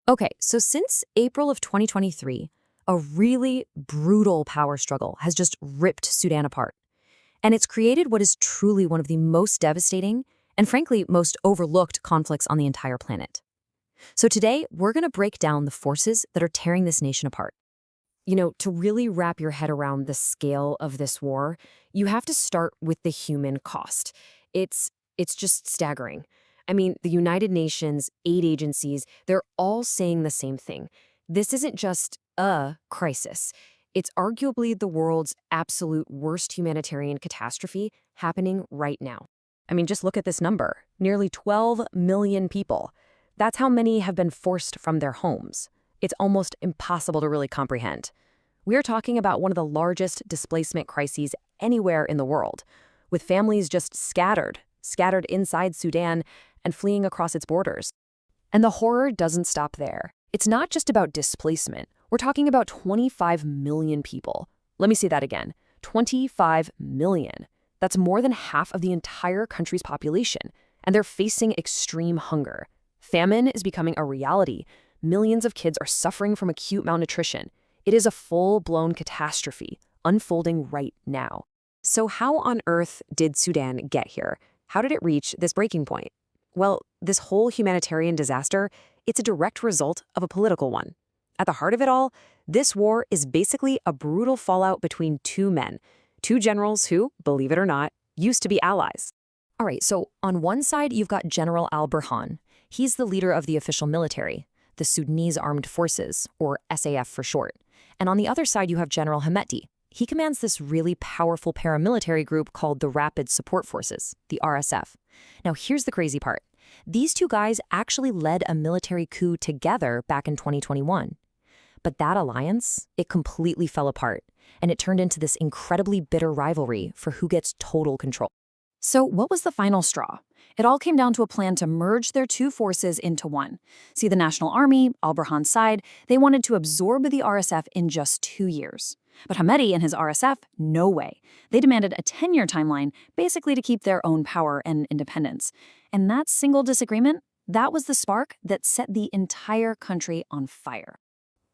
Okay, so since April of 2023, a really brutal power struggle has just ripped Sudan apart. And it's created what is truly one of the most devastating and, frankly, most overlooked conflicts on the entire planet. So today, we're going to break down the forces that are tearing this nation apart. To really wrap your head around the scale of this war, you have to start with the human cost. It's just staggering. I mean, the United Nations, aid agencies, they're all saying the same thing. This isn't just a crisis. It's arguably the world's absolute worst humanitarian catastrophe happening right now. I mean, just look at this number. Nearly 12 million people. That's how many have been forced from their homes. It's almost impossible to really comprehend. We're talking about one of the largest displacement crises anywhere in the world, with families just scattered inside Sudan and fleeing across its borders. And the horror doesn't stop there. It's not just about displacement. We're talking about 25 million people. Let me say that again. 25 million. That's more than half of the entire country's population, and they're facing extreme hunger. Famine is becoming a reality. Millions of kids are suffering from acute malnutrition. It is a full-blown catastrophe unfolding right now. So how on earth did Sudan get here? How did it reach this breaking point? Well, this whole humanitarian disaster, it's a direct result of a political one. At the heart of it all, this war is basically a brutal fallout between two men, two generals who, believe it or not, used to be allies. All right, so on one side, you've got General al-Burhan. He's the leader of the official military, the Sudanese Armed Forces, or SAF for short. And on the other side, you have General Hemeti. He commands this really powerful paramilitary group called the Rapid Support Forces, the RSF. Now, here's the crazy part. These two guys actually led a military coup together back in 2021. But that alliance, it completely fell apart, and it turned into this incredibly bitter rivalry for who gets total control. So what was the final straw? It all came down to a plan to merge their two forces into one. See, the National Army, al-Burhan's side, they wanted to absorb the RSF in just 2 years. But Hemeti and his RSF, no way. They demanded a 10-year timeline, basically to keep their own power and independence. And that single disagreement, that was the spark that set the entire country on fire.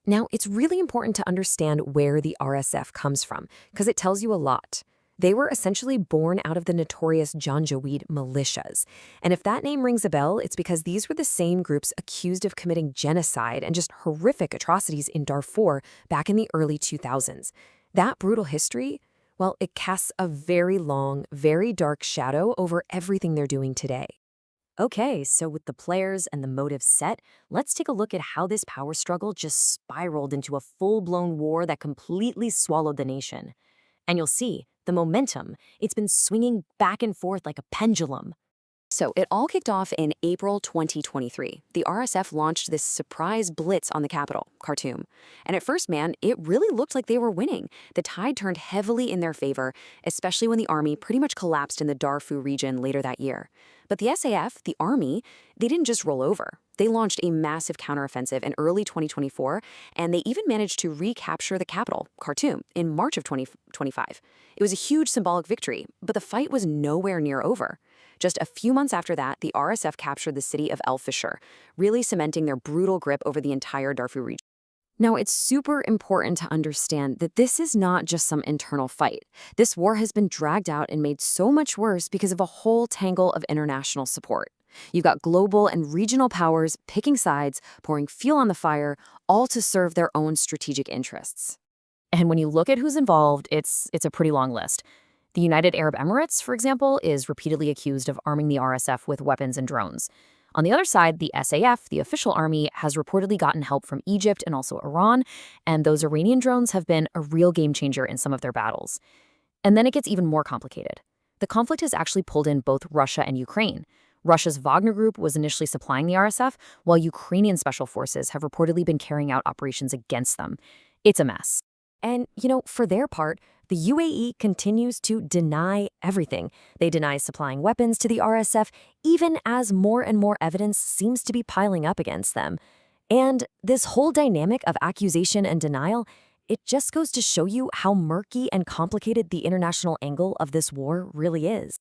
Now, it's really important to understand where the RSF comes from, because it tells you a lot. They were essentially born out of the notorious Janjaweed militias. And if that name rings a bell, it's because these were the same groups accused of committing genocide and just horrific atrocities in Darfur back in the early 2000s. That brutal history, well, it casts a very long, very dark shadow over everything they're doing today. Okay, so with the players and the motives set, let's take a look at how this power struggle just spiraled into a full-blown war that completely swallowed the nation. And you'll see, the momentum, it's been swinging back and forth like a pendulum. So it all kicked off in April 2023. The RSF launched this surprise blitz on the capital, Khartoum. And at first, man, it really looked like they were winning. The tide turned heavily in their favor, especially when the army pretty much collapsed in the Darfur region later that year. But the SAF, the army, they didn't just roll over. They launched a massive counteroffensive in early 2024, and they even managed to recapture the capital, Khartoum, in March of 2025. It was a huge symbolic victory, but the fight was nowhere near over. Just a few months after that, the RSF captured the city of El Fasher, really cementing their brutal grip over the entire Darfur region. Now, it's super important to understand that this is not just some internal fight. This war has been dragged out and made so much worse because of a whole tangle of international support. You've got global and regional powers picking sides, pouring fuel on the fire, all to serve their own strategic interests. And when you look at who's involved, it's a pretty long list. The United Arab Emirates, for example, is repeatedly accused of arming the RSF with weapons and drones. On the other side, the SAF, the official army, has reportedly gotten help from Egypt and also Iran, and those Iranian drones have been a real game changer in some of their battles. And then it gets even more complicated. The conflict has actually pulled in both Russia and Ukraine. Russia's Wagner Group was initially supplying the RSF, while Ukrainian special forces have reportedly been carrying out operations against them. It's a mess. And, for their part, the UAE continues to deny everything. They deny supplying weapons to the RSF, even as more and more evidence seems to be piling up against them. And this whole dynamic of accusation and denial, it just goes to show you how murky and complicated the international angle of this war really is.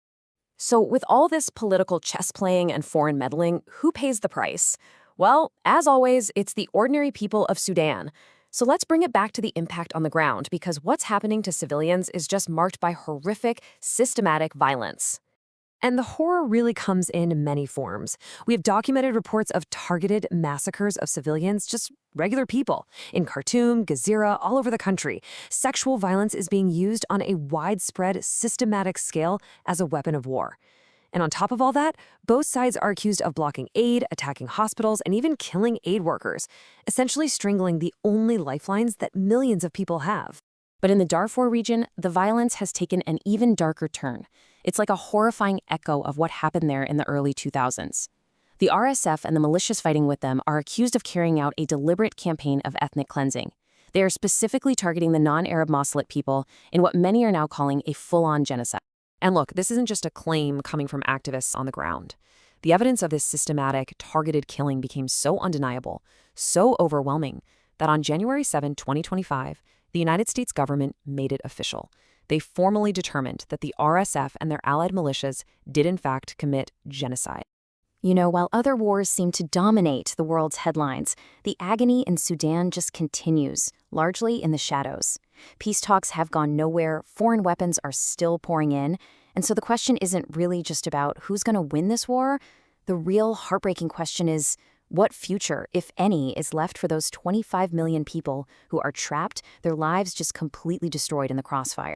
So with all this political chess playing and foreign meddling, who pays the price? Well, as always, it's the ordinary people of Sudan. So let's bring it back to the impact on the ground, because what's happening to civilians is just marked by horrific, systematic violence. And the horror really comes in many forms. We have documented reports of targeted massacres of civilians, just regular people, in Khartoum, Gezira, all over the country. Sexual violence is being used on a widespread, systematic scale as a weapon of war. And on top of all that, both sides are accused of blocking aid, attacking hospitals, and even killing aid workers, essentially strangling the only lifelines that millions of people have. But in the Darfur region, the violence has taken an even darker turn. It's like a horrifying echo of what happened there in the early 2000s. The RSF and the militias fighting with them are accused of carrying out a deliberate campaign of ethnic cleansing. They are specifically targeting the non-Arab Moslems people in what many are now calling a full-on genocide. And look, this isn't just a claim coming from activists on the ground. The evidence of this systematic, targeted killing became so undeniable, so overwhelming, that on January 7, 2025, the United States government made it official. They formally determined that the RSF and their allied militias did in fact commit genocide. You know, while other wars seem to dominate the world's headlines, the agony in Sudan just continues, largely in the shadows. Peace talks have gone nowhere, foreign weapons are still pouring in, and so the question isn't really just about who's going to win this war. The real heartbreaking question is, what future, if any, is left for those 25 million people who are trapped, their lives just completely destroyed in the crossfire?